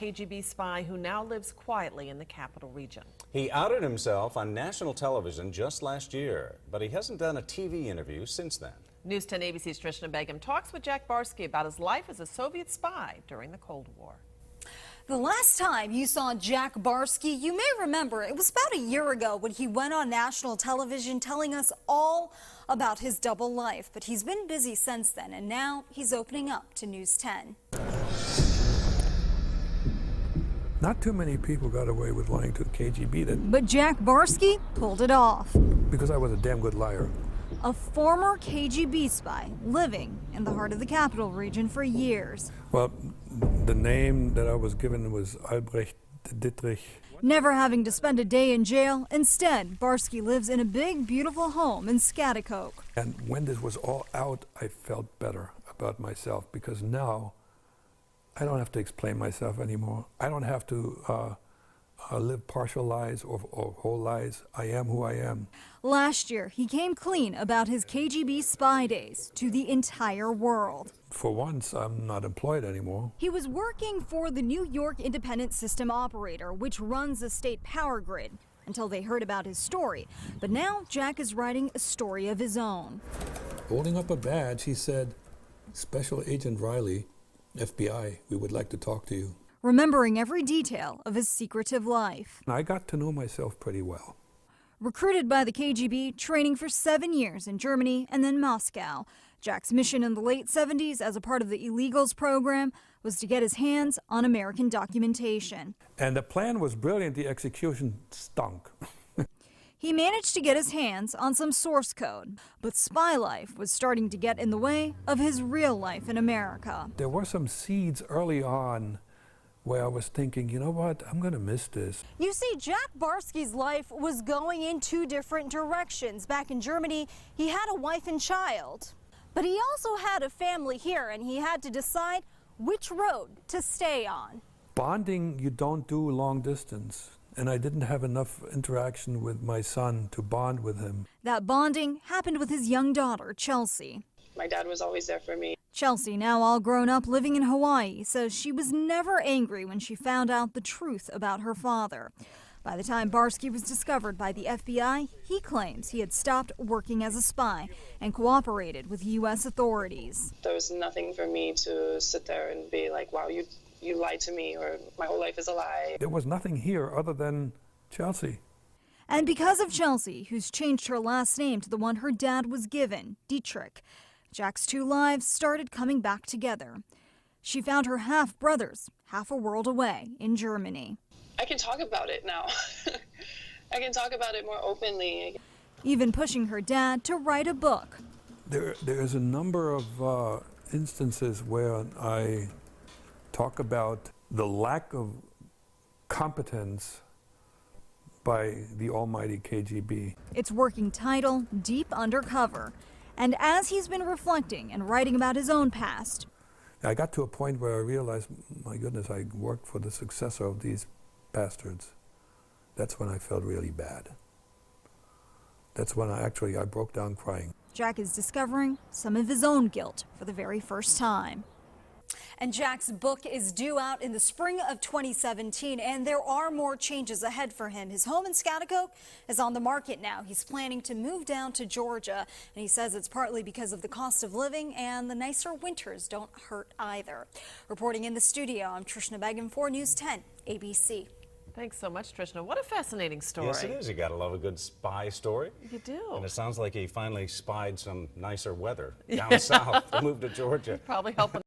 KGB spy who now lives quietly in the capital region. He outed himself on national television just last year, but he hasn't done a TV interview since then. News 10 ABC's Trishna Begum talks with Jack Barsky about his life as a Soviet spy during the Cold War. The last time you saw Jack Barsky, you may remember, it was about a year ago when he went on national television telling us all about his double life. But he's been busy since then, and now he's opening up to News 10. Not too many people got away with lying to the KGB. But Jack Barsky pulled it off. Because I was a damn good liar. A former KGB spy living in the heart of the capital region for years. Well, the name that I was given was Albrecht Dittrich. Never having to spend a day in jail, instead, Barsky lives in a big, beautiful home in Schaghticoke. And when this was all out, I felt better about myself because now I don't have to explain myself anymore. I don't have to live partial lies or whole lies. I am who I am. Last year, he came clean about his KGB spy days to the entire world. For once, I'm not employed anymore. He was working for the New York Independent System Operator, which runs a state power grid, until they heard about his story. But now Jack is writing a story of his own. Holding up a badge, he said, "Special Agent Riley, FBI, we would like to talk to you." Remembering every detail of his secretive life. I got to know myself pretty well. Recruited by the KGB, training for 7 years in Germany and then Moscow. Jack's mission in the late 70s as a part of the illegals program was to get his hands on American documentation. And the plan was brilliant, the execution stunk. He managed to get his hands on some source code, but spy life was starting to get in the way of his real life in America. There were some seeds early on where I was thinking, you know what, I'm going to miss this. You see, Jack Barsky's life was going in two different directions. Back in Germany, he had a wife and child, but he also had a family here, and he had to decide which road to stay on. Bonding, you don't do long distance, and I didn't have enough interaction with my son to bond with him. That bonding happened with his young daughter, Chelsea. My dad was always there for me. Chelsea, now all grown up living in Hawaii, says she was never angry when she found out the truth about her father. By the time Barsky was discovered by the FBI, he claims he had stopped working as a spy and cooperated with U.S. authorities. There was nothing for me to sit there and be like, wow, you lied to me, or my whole life is a lie. There was nothing here other than Chelsea. And because of Chelsea, who's changed her last name to the one her dad was given, Dietrich, Jack's two lives started coming back together. She found her half-brothers half a world away in Germany. I can talk about it now. I can talk about it more openly. Even pushing her dad to write a book. There's a number of instances where I talk about the lack of competence by the almighty KGB. Its working title, Deep Undercover. And as he's been reflecting and writing about his own past, I got to a point where I realized, my goodness, I worked for the successor of these bastards. That's when I felt really bad. That's when I broke down crying. Jack is discovering some of his own guilt for the very first time. And Jack's book is due out in the spring of 2017, and there are more changes ahead for him. His home in Schaghticoke is on the market now. He's planning to move down to Georgia, and he says it's partly because of the cost of living, and the nicer winters don't hurt either. Reporting in the studio, I'm Trishna Begum for News 10 ABC. Thanks so much, Trishna. What a fascinating story. Yes, it is. You gotta love a good spy story. You do. And it sounds like he finally spied some nicer weather down south to move to Georgia. Probably helping.